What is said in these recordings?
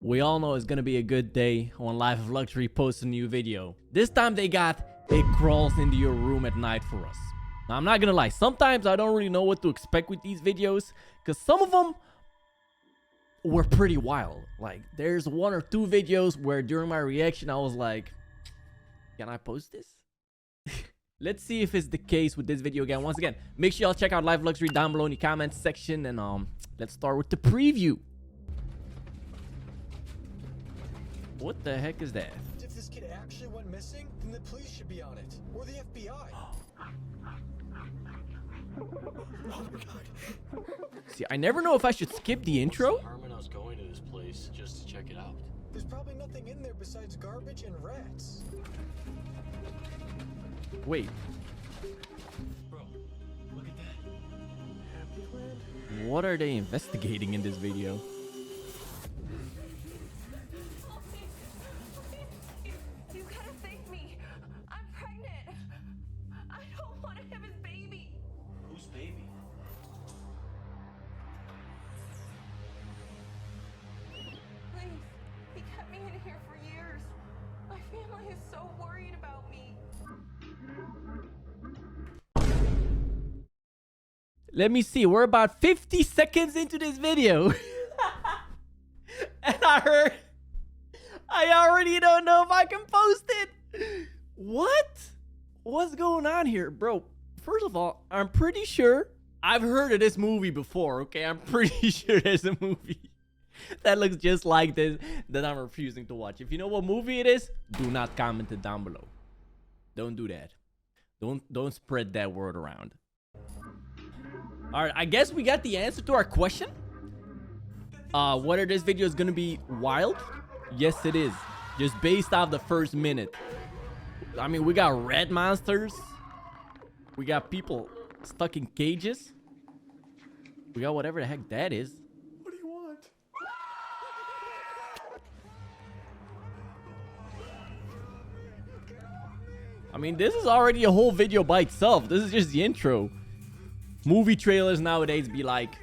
We all know it's gonna be a good day when Life of Luxury posts a new video. This time they got "It Crawls Into Your Room at Night" for us. Now, I'm not gonna lie, sometimes I don't really know what to expect with these videos, because some of them were pretty wild. Like, there's one or two videos where during my reaction I was like, can I post this? Let's see if it's the case with this video again. Once again, make sure y'all check out Life of Luxury down below in the comments section, and let's start with the preview. What the heck is that? If this kid actually went missing, then the police should be on it, or the FBI. Oh my god. See, I never know if I should skip the intro. I was going to this place just to check it out. There's probably nothing in there besides garbage and rats. Wait, Bro, look at that. what are they investigating in this video? You gotta save me. I'm pregnant. I don't want to have his baby. Whose baby? Please. He kept me in here for years. My family is so worried about me. Let me see, we're about 50 seconds into this video. And I already don't know if I can post it. What? What's going on here, bro? First of all, I'm pretty sure I've heard of this movie before, okay? I'm pretty sure there's a movie that looks just like this that I'm refusing to watch. If you know what movie it is, do not comment it down below. Don't do that. Don't spread that word around. All right, I guess we got the answer to our question. Whether this video is gonna be wild? Yes, it is. Just based off the first minute. I mean, we got red monsters. We got people stuck in cages. We got whatever the heck that is. What do you want? I mean, this is already a whole video by itself. This is just the intro. Movie trailers nowadays be like,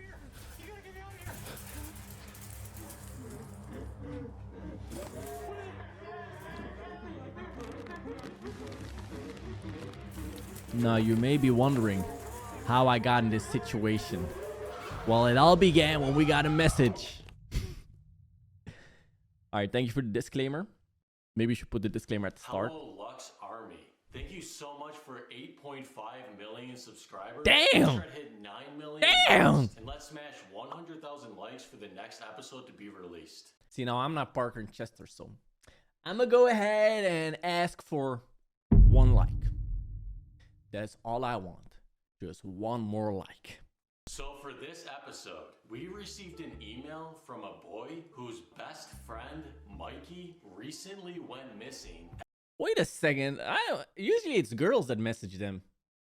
now you may be wondering how I got in this situation. Well, it all began when we got a message. All right, thank you for the disclaimer. Maybe you should put the disclaimer at the start. Hello, Lux Army. Thank you so much for 8.5 million subscribers. Damn! Let's try to hit 9 million. Damn! Likes, and let's smash 100,000 likes for the next episode to be released. See, now I'm not Parker and Chester, so I'm gonna go ahead and ask for 1 like. That's all I want. Just 1 more like. So for this episode, we received an email from a boy whose best friend, Mikey, recently went missing. Wait a second. Usually it's girls that message them,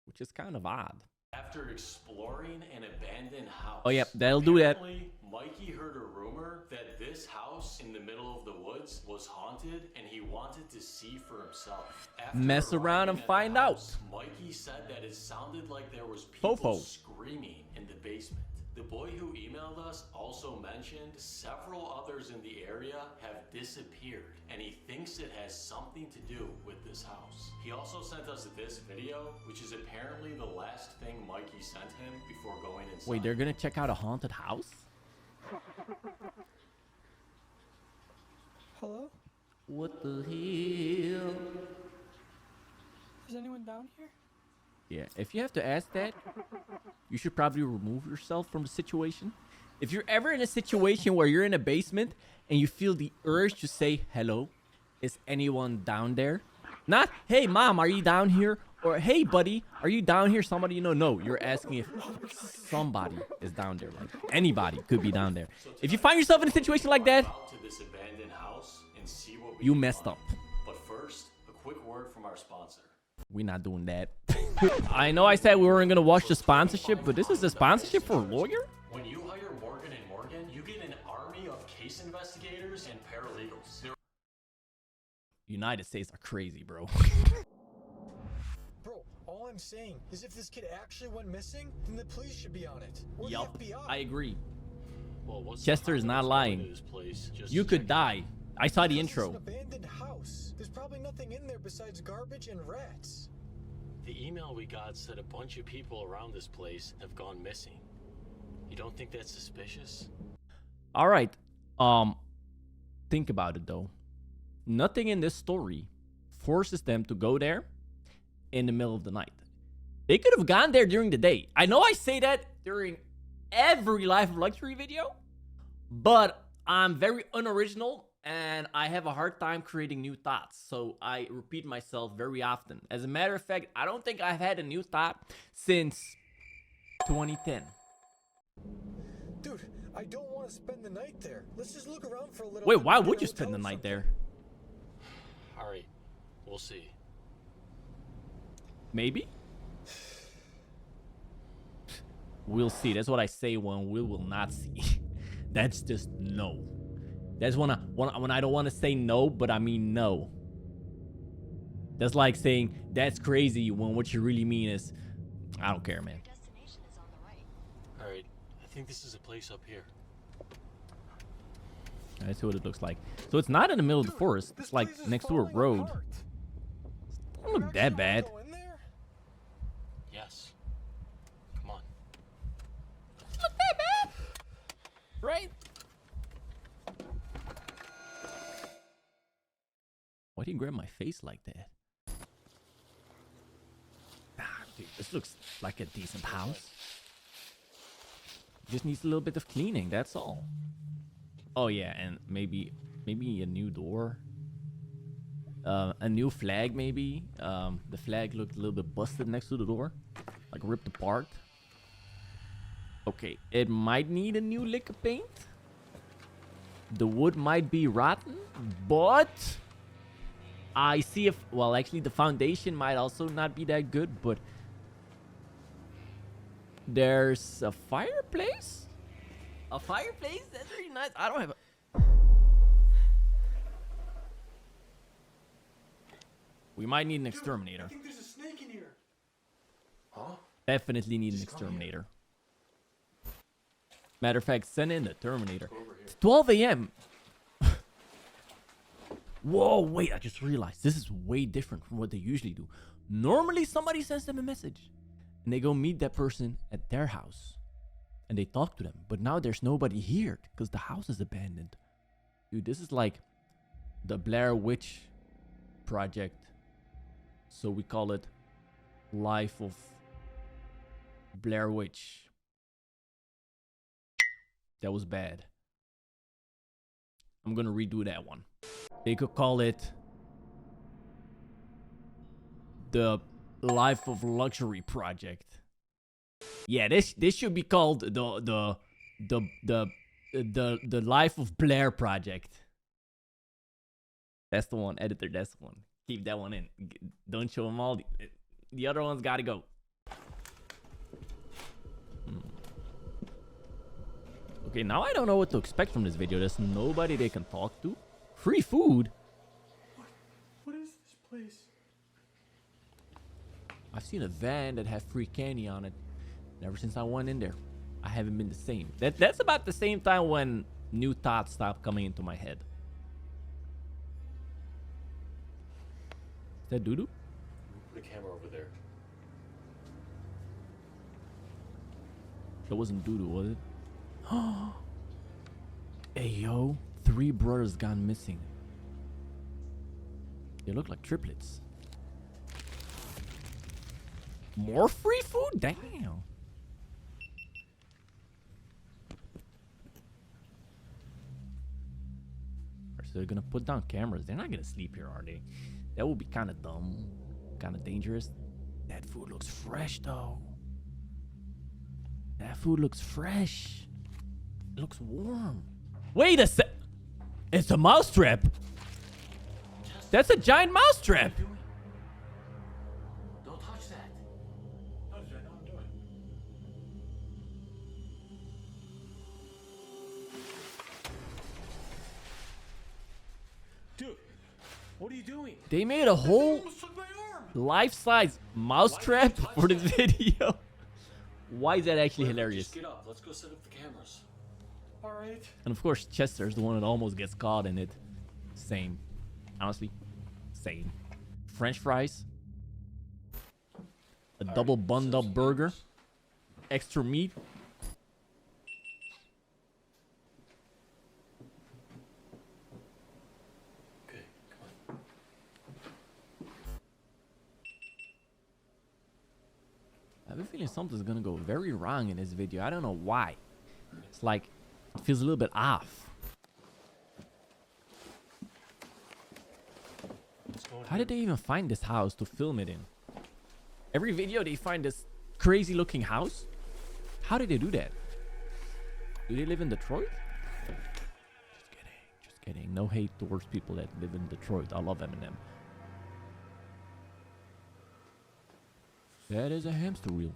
which is kind of odd. After exploring an abandoned house. Oh, yep, that'll do that. Apparently, Mikey heard a rumor that this house in the middle of the woods was haunted, and he wanted to see for himself. After Mess around and arriving at find the out. house, Mikey said that it sounded like there was people Fofo. screaming in the basement. The boy who emailed us also mentioned several others in the area have disappeared, and he thinks it has something to do with this house. He also sent us this video, which is apparently the last thing Mikey sent him before going inside. Wait, they're gonna check out a haunted house? Hello? What the hell? Is anyone down here? Yeah, if you have to ask that, you should probably remove yourself from the situation. If you're ever in a situation where you're in a basement and you feel the urge to say, hello, is anyone down there? Not, hey, mom, are you down here? Or, hey, buddy, are you down here? Somebody you know? No, you're asking if somebody is down there. Like, anybody could be down there. If you find yourself in a situation like that, Out to this abandoned house and see what we you can messed find. up. But first, a quick word from our sponsor. We're not doing that. I know I said we weren't going to watch the sponsorship, but this is a sponsorship for a lawyer? When you hire Morgan & Morgan, you get an army of case investigators and paralegals. United States are crazy, bro. Bro, all I'm saying is if this kid actually went missing, then the police should be on it, or Yup, the FBI. I agree. Well, what's the Chester is harm in not us going lying. to this place just You to could check it die. out? I saw the This is intro. an abandoned house. There's probably nothing in there besides garbage and rats. The email we got said a bunch of people around this place have gone missing. You don't think that's suspicious? All right. Think about it though. Nothing in this story forces them to go there in the middle of the night. They could have gone there during the day. I know I say that during every Life of Luxury video, but I'm very unoriginal and I have a hard time creating new thoughts. So I repeat myself very often. As a matter of fact, I don't think I've had a new thought since 2010. Dude, I don't want to spend the night there. Let's just look around for a little Wait, bit why and get would a you spend the hotel or night something. there? All right, we'll see. Maybe? We'll see. That's what I say when we will not see. That's just no. That's when I don't want to say no, but I mean no. That's like saying that's crazy when what you really mean is I don't care, man. Destination is on the right. All right, I think this is a place up here. That's what it looks like. So it's not in the middle of the Dude, forest. this It's like place is next to a falling road. apart. Doesn't You look actually that wanna bad. go in there? Yes. Come on. Right? Why do you grab my face like that? Ah, dude, this looks like a decent house. Just needs a little bit of cleaning, that's all. Oh yeah, and maybe a new door. A new flag maybe. The flag looked a little bit busted next to the door. Like ripped apart. Okay, it might need a new lick of paint. The wood might be rotten, but I see if, well, actually the foundation might also not be that good, but there's a fireplace? A fireplace? That's really nice. I don't have a... We might need an exterminator. I think there's a snake in here. Huh? Definitely need an Just come here. exterminator. Matter of fact, send in the Terminator. Over here. It's 12 a.m. Whoa, wait, I just realized this is way different from what they usually do. Normally, somebody sends them a message and they go meet that person at their house and they talk to them. But now there's nobody here because the house is abandoned. Dude, this is like the Blair Witch Project. So we call it Life of Blair Witch. That was bad. I'm gonna redo that one. They could call it the Life of Luxury Project. Yeah, this should be called the Life of Blair Project. That's the one, editor. That's the one. Keep that one in. Don't show them all. The other ones gotta go. Okay, now I don't know what to expect from this video. There's nobody they can talk to. Free food? What is this place? I've seen a van that had free candy on it. And ever since I went in there, I haven't been the same. That's about the same time when new thoughts stopped coming into my head. Is that doo-doo? Put a camera over there. That wasn't doo-doo, was it? Hey, yo. 3 brothers gone missing. They look like triplets. More free food? Damn. So they're gonna put down cameras. They're not gonna sleep here, are they? That would be kind of dumb. Kind of dangerous. That food looks fresh, though. That food looks fresh. It looks warm. Wait a sec. It's a mousetrap. That's a giant mousetrap. Don't touch that. How did I know I'm doing? Dude, what are you doing? They made a whole Almost took my arm. life-size mousetrap for this video. Why is that actually Whatever, hilarious? Just get up. Let's go set up the cameras. all right? And of course, Chester's the one that almost gets caught in it. Same. Honestly, same. French fries. A double bunned up burger. Extra meat. Okay, come on. I have a feeling something's gonna go very wrong in this video. I don't know why. It's like, it feels a little bit off. What's going How did they even find this house to film it in? Every video they find this crazy looking house. How did they do that? Do they live in Detroit? Just kidding. Just kidding. No hate towards people that live in Detroit. I love Eminem. That is a hamster wheel.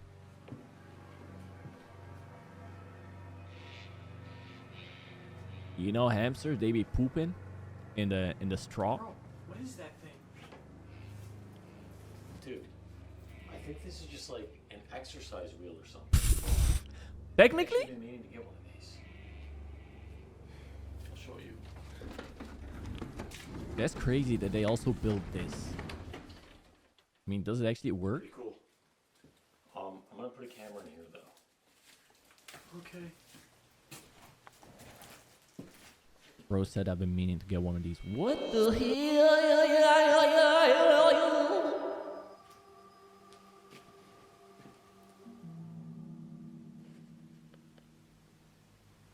You know hamsters, they be pooping in the straw. Bro, what is that thing? Dude, I think this is just like an exercise wheel or something. Technically? I've been meaning to get one of these. I'll show you. That's crazy that they also built this. I mean, does it actually work? Pretty cool. I'm gonna put a camera in here though. Okay. Bro said I've been meaning to get one of these. What the hell?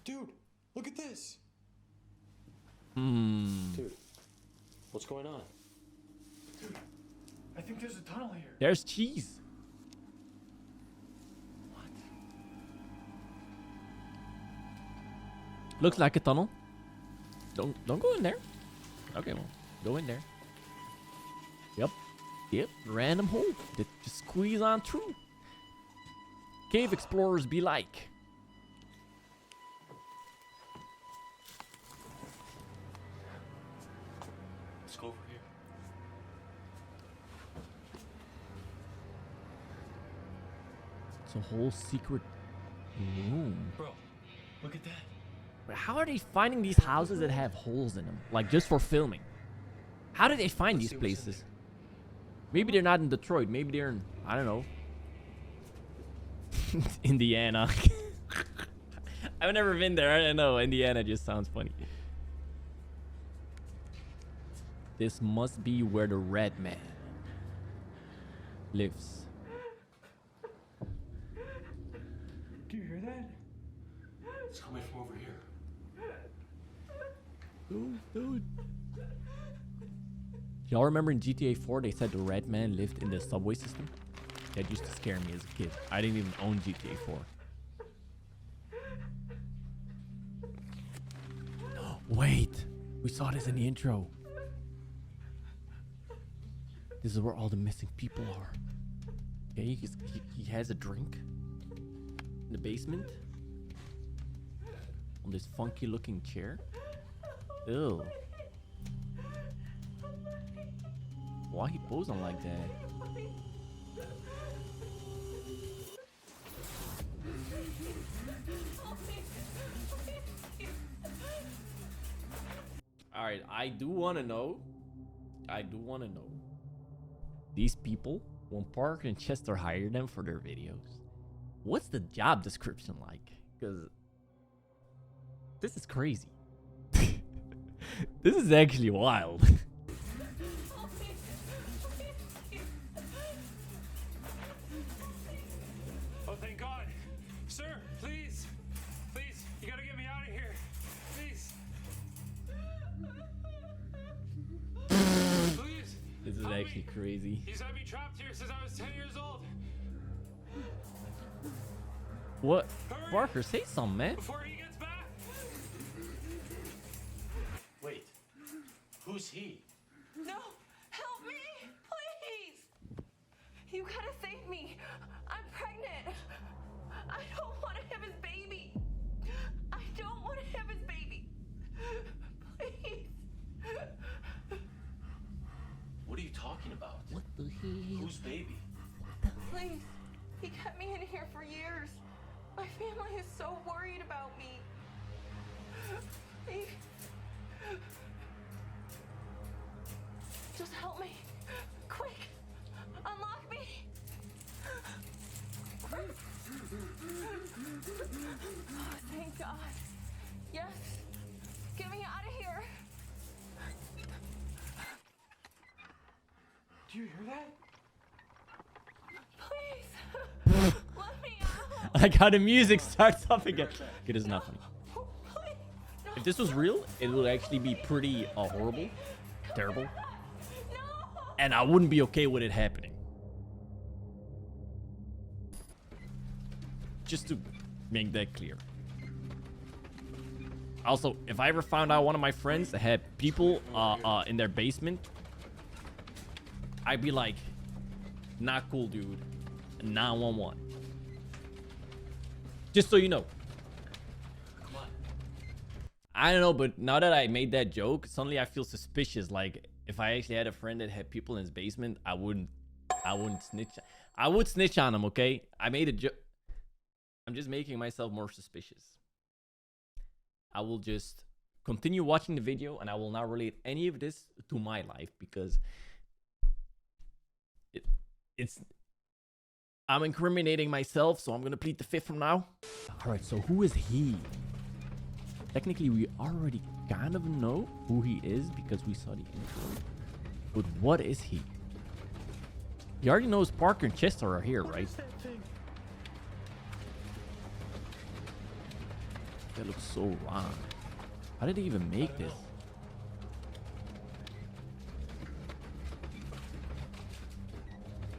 Dude, look at this. Dude, what's going on? Dude, I think there's a tunnel here. There's cheese. What? Looks like a tunnel. Don't go in there. Okay, well, go in there. Yep, random hole. Just squeeze on through. Cave explorers be like. Let's go over here. It's a whole secret room. Bro, look at that. But how are they finding these houses that have holes in them? Like, just for filming? How do they find Let's these see what's in places? Maybe they're not in Detroit. Maybe they're in, I don't know, Indiana. I've never been there. I don't know. Indiana just sounds funny. This must be where the red man lives. Do you hear that? It's coming from over here. Dude. Y'all remember in GTA 4 they said the red man lived in the subway system? That used to scare me as a kid. I didn't even own GTA 4. Wait, we saw this in the intro. This is where all the missing people are. Okay, he has a drink in the basement on this funky looking chair. Ew. Why he posing like that? Alright, I do want to know. These people, when Parker and Chester hire them for their videos, what's the job description like? Because this is crazy. This is actually wild. Oh, thank God. Sir, please. Please, you gotta get me out of here. Please. Please. This is help actually me. crazy. He's had me trapped here since I was 10 years old. What? Hurry. Parker, say something, man. Before he gets back. Wait, who's he? No! Help me! Please! You gotta save me! I'm pregnant! I don't want to have his baby! I don't want to have his baby! Please! What are you talking about? What the hell? Whose baby? Please! He kept me in here for years! My family is so worried about me! Beek. Just help me. Quick. Unlock me. Oh, thank God. Yes. Get me out of here. Do you hear that? Please. Let me out. Like how the music starts up again. It is not funny. Please. No. If this was real, it would actually be pretty horrible, terrible, No. and I wouldn't be okay with it happening. Just to make that clear. Also, if I ever found out one of my friends that had people in their basement, I'd be like, not cool, dude. 911. Just so you know. Come on. I don't know, but now that I made that joke, suddenly I feel suspicious. Like, if I actually had a friend that had people in his basement, I wouldn't snitch. I would snitch on him, okay? I made a joke. I'm just making myself more suspicious. I will just continue watching the video, and I will not relate any of this to my life because it's I'm incriminating myself, so I'm gonna plead the fifth from now. All right, so who is he? Technically, we already kind of know who he is because we saw the intro. But what is he? He already knows Parker and Chester are here, right? That thing. That looks so wrong. How did they even make this?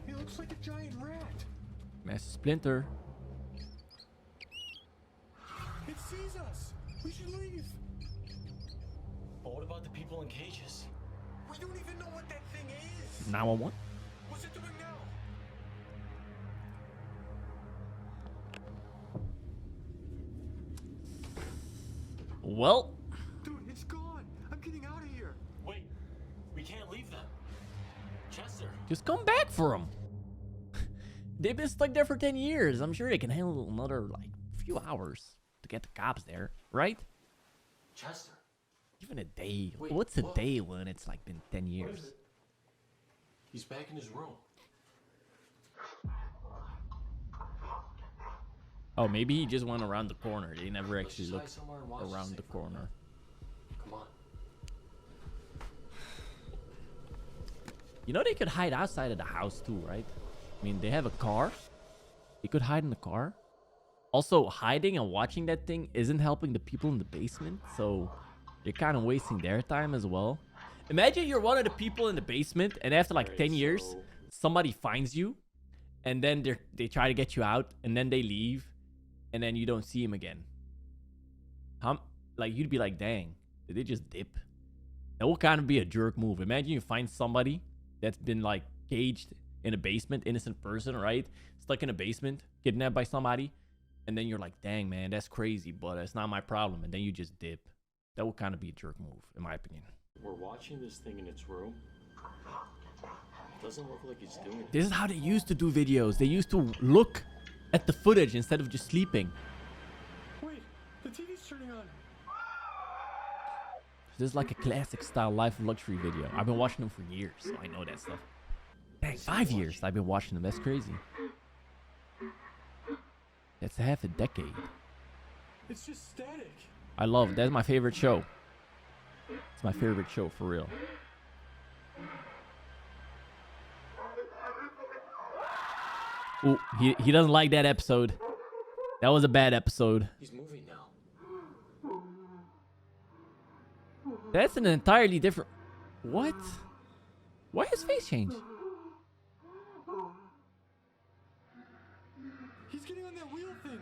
It looks like a giant rat. Master Splinter. It sees us. We should leave. But what about the people in cages? We don't even know what that thing is. 911. What's it doing now? Well, Dude, it's gone. I'm getting out of here. Wait, we can't leave them. Chester. just come back for him. They've been stuck there for 10 years. I'm sure they can handle another, like, few hours to get the cops there, right? Chester. Even a day. Wait, What's a what? day when it's, like, been 10 What is years? it? He's back in his room. Oh, maybe he just went around the corner. They never Let's actually just hide looked somewhere and watch this around thing the for a minute. corner. Come on. You know they could hide outside of the house too, right? I mean, they have a car. They could hide in the car. Also, hiding and watching that thing isn't helping the people in the basement, so they're kind of wasting their time as well. Imagine you're one of the people in the basement, and after like 10 years, so- somebody finds you, and then they try to get you out, and then they leave, and then you don't see him again. Like, you'd be like, dang, did they just dip? That would kind of be a jerk move. Imagine you find somebody that's been like caged in a basement, innocent person, right? Stuck in a basement, kidnapped by somebody, and then you're like, dang, man, that's crazy, but it's not my problem. And then you just dip. That would kind of be a jerk move, in my opinion. We're watching this thing in its room. Doesn't look like it's doing it. This is how they used to do videos. They used to look at the footage instead of just sleeping. Wait, the TV's turning on. This is like a classic style Life of Luxury video. I've been watching them for years, so I know that stuff. Dang, 5 years I've been watching them. That's crazy. That's half a decade. It's just static. I love it. That's my favorite show. It's my favorite show, for real. Ooh, he doesn't like that episode. That was a bad episode. He's moving now. That's an entirely different... What? Why his face change? He's getting on that wheel thing.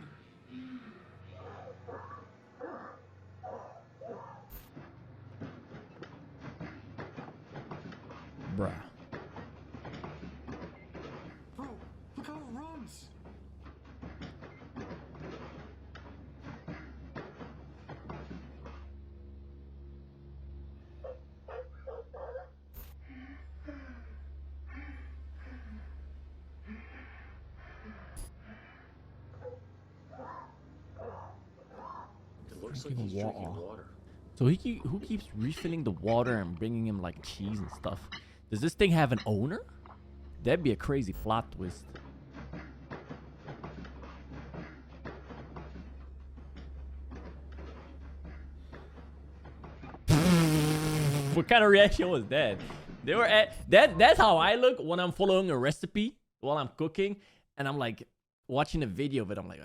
Bruh. Bro, look how it runs. It looks Looks like Drinking he's drinking water. water. So who keeps refilling the water and bringing him like cheese and stuff? Does this thing have an owner? That'd be a crazy plot twist. What kind of reaction was that? They were at that's how I look when I'm following a recipe while I'm cooking and I'm like watching a video of it. I'm like,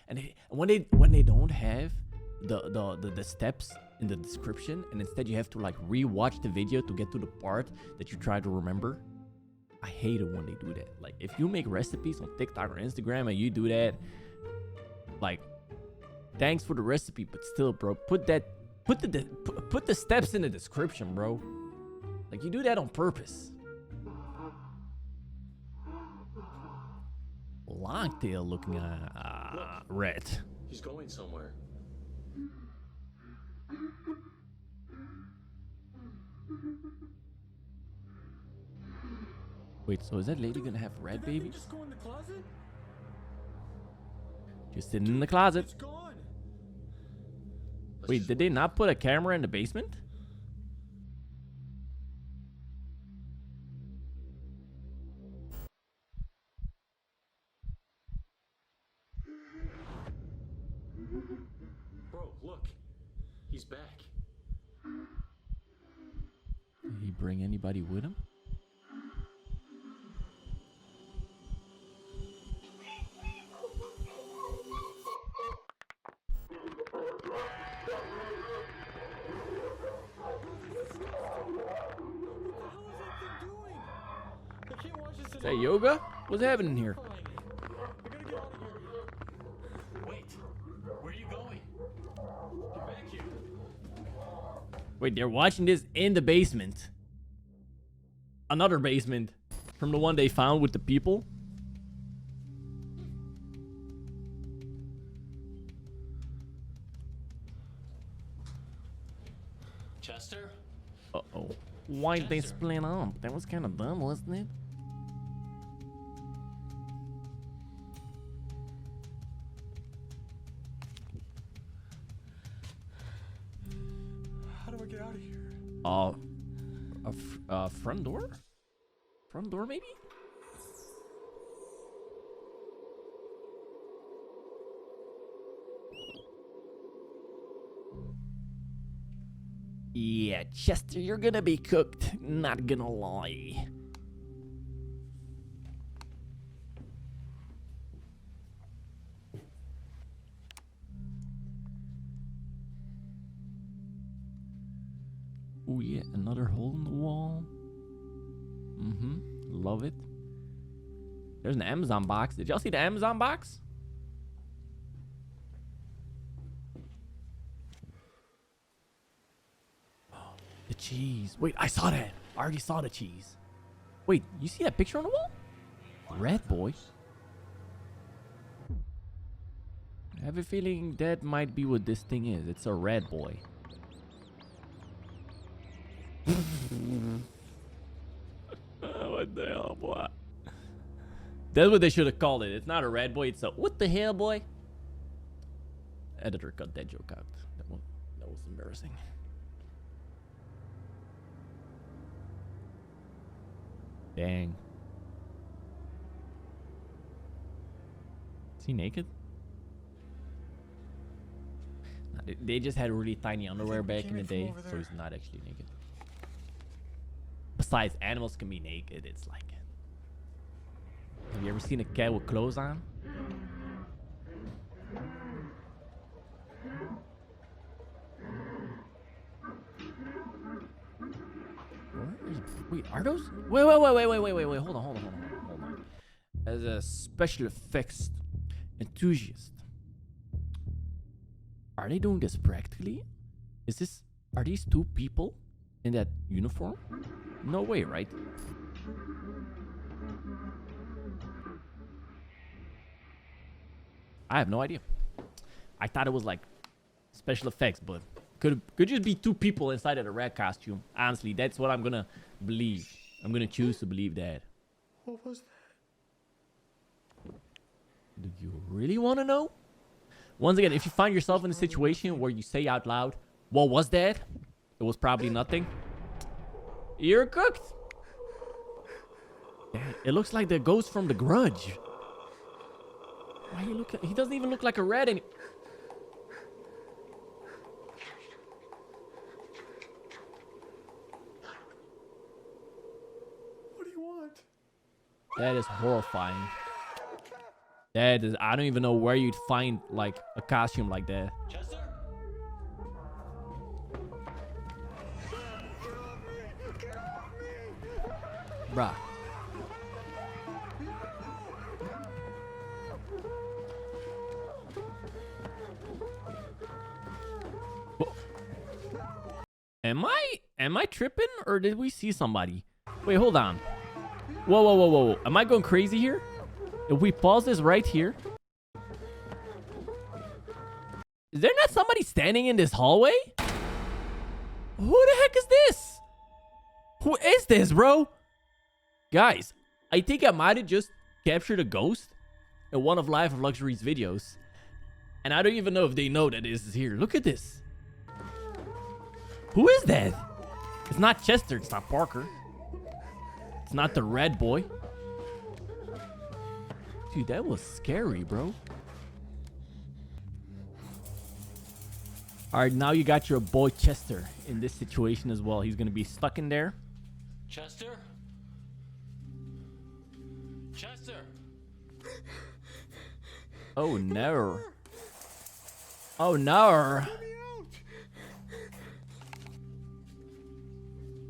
and when they don't have the steps in the description and instead you have to like rewatch the video to get to the part that you try to remember. I hate it when they do that. Like if you make recipes on TikTok or Instagram and you do that, like thanks for the recipe, but still, bro, put the steps in the description, bro. Like you do that on purpose. Longtail looking red. He's going somewhere. Wait, so is that lady gonna have red baby? Just go in the closet? Just sitting in the closet. It's gone. Wait, did they not put a camera in the basement? Bro, look. He's back. Did he bring anybody with him? Is that yoga? What's happening here? Wait. Where are you going? Get back here. Wait, they're watching this in the basement. Another basement from the one they found with the people. Chester? Uh-oh. Why'd they split up? That was kind of dumb, wasn't it? How do I get out of here? Front door? Front door, maybe? Yeah, Chester, you're gonna be cooked. Not gonna lie. Oh yeah, another hole in the wall. Love it. There's an Amazon box. Did y'all see the Amazon box? The cheese. Wait, I saw that. I already saw the cheese. Wait, you see that picture on the wall? Red boy. I have a feeling that might be what this thing is. It's a red boy. What the hell, boy? That's what they should have called it. It's not a red boy. It's a what the hell, boy? Editor cut that joke out. That was embarrassing. Dang. Is he naked? Nah, they just had really tiny underwear back in the day, so he's not actually naked. Besides, animals can be naked. It's like, have you ever seen a cat with clothes on? Wait, are those? Wait. Hold on. As a special effects enthusiast, are they doing this practically? Are these two people in that uniform? No way, right? I have no idea. I thought it was like special effects, but could just be two people inside of the rat costume. Honestly, that's what I'm gonna believe. I'm gonna choose to believe that. What was that? Do you really want to know? Once again, if you find yourself in a situation where you say out loud, what was that? It was probably nothing. You're cooked. It looks like the ghost from The Grudge. Why you look? He doesn't even look like a rat anymore. What do you want? That is horrifying. That is. I don't even know where you'd find like a costume like that. Chester? Bruh. Am I tripping or did we see somebody? Wait, hold on. Whoa. Am I going crazy here? If we pause this right here. Is there not somebody standing in this hallway? Who the heck is this? Who is this, bro? Guys, I think I might have just captured a ghost in one of Life of Luxury's videos. And I don't even know if they know that this is here. Look at this. Who is that? It's not Chester. It's not Parker. It's not the red boy. Dude, that was scary, bro. All right, now you got your boy Chester in this situation as well. He's going to be stuck in there. Chester? Chester? Oh, no. Oh, no.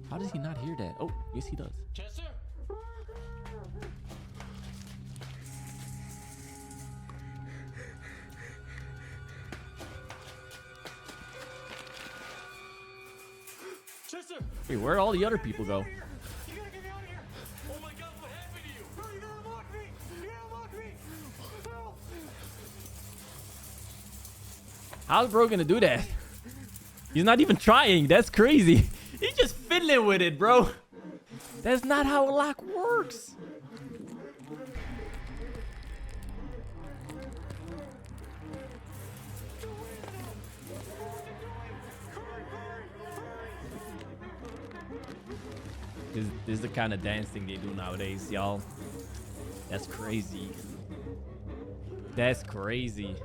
How does he not hear that? Oh, yes, he does. Chester? Chester! Hey, where'd all the other people go? You gotta get me out of here! Oh my god, what happened to you? Hurry, you gotta unlock me! You gotta unlock me! Help! How's bro gonna do that? He's not even trying. That's crazy. He's just fiddling with it, bro. That's not how a lock works. This is the kind of dancing they do nowadays, y'all. That's crazy. That's crazy.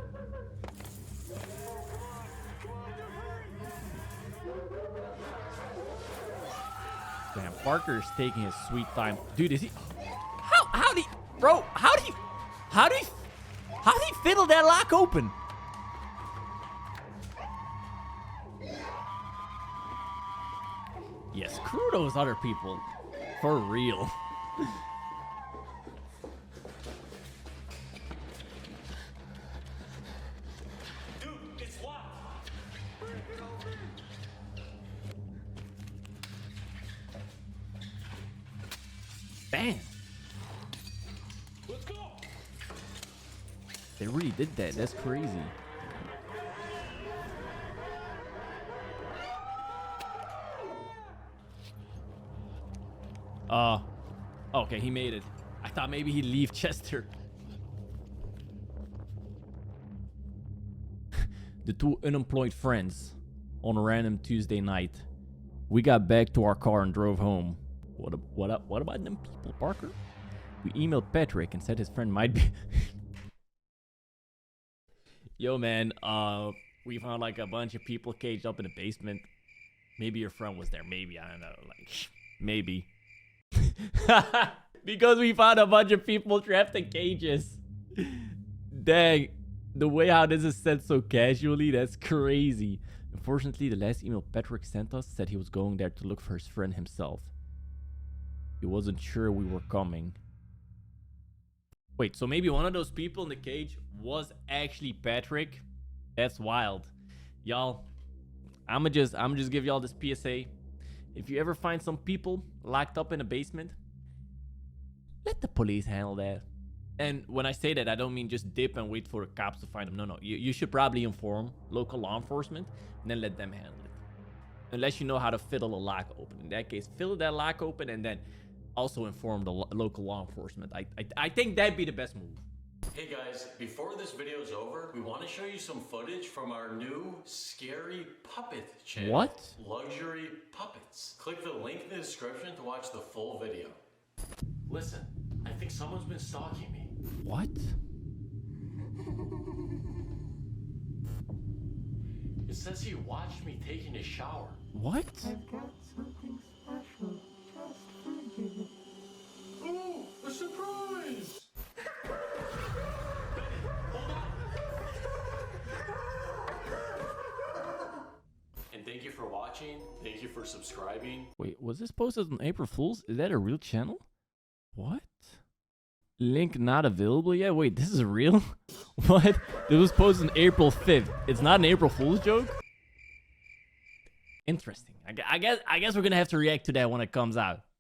Damn, Parker's taking his sweet time. Dude, is he... How did he... Bro, how did he fiddle that lock open? Yeah, screw those other people. For real. Dude, it's locked! Damn. Let's go! They really did that. That's crazy. Okay, he made it. I thought maybe he'd leave Chester. The two unemployed friends on a random Tuesday night. We got back to our car and drove home. What about them people, Parker? We emailed Patrick and said his friend might be... Yo, man, we found like a bunch of people caged up in the basement. Maybe your friend was there. Maybe, I don't know. Like, maybe. Because we found a bunch of people trapped in cages. Dang. The way how this is said so casually, that's crazy. Unfortunately, the last email Patrick sent us said he was going there to look for his friend himself. He wasn't sure we were coming. Wait, so maybe one of those people in the cage was actually Patrick? That's wild. Y'all, I'ma just give y'all this PSA. If you ever find some people locked up in a basement, let the police handle that. And when I say that, I don't mean just dip and wait for the cops to find them. No. You should probably inform local law enforcement and then let them handle it. Unless you know how to fiddle a lock open. In that case, fiddle that lock open and then also inform the local law enforcement. I think that'd be the best move. Hey guys, before this video is over, we want to show you some footage from our new scary puppet channel. What? Luxury Puppets. Click the link in the description to watch the full video. Listen, I think someone's been stalking me. What? It says he watched me taking a shower. What? I've got something special just for you. Ooh, a surprise! And thank you for watching. Thank you for subscribing. Wait, was this posted on April Fool's? Is that a real channel? What? Link not available yet? Wait, this is real? What? This was posted on April 5th. It's not an April Fool's joke? Interesting. I guess we're gonna have to react to that when it comes out.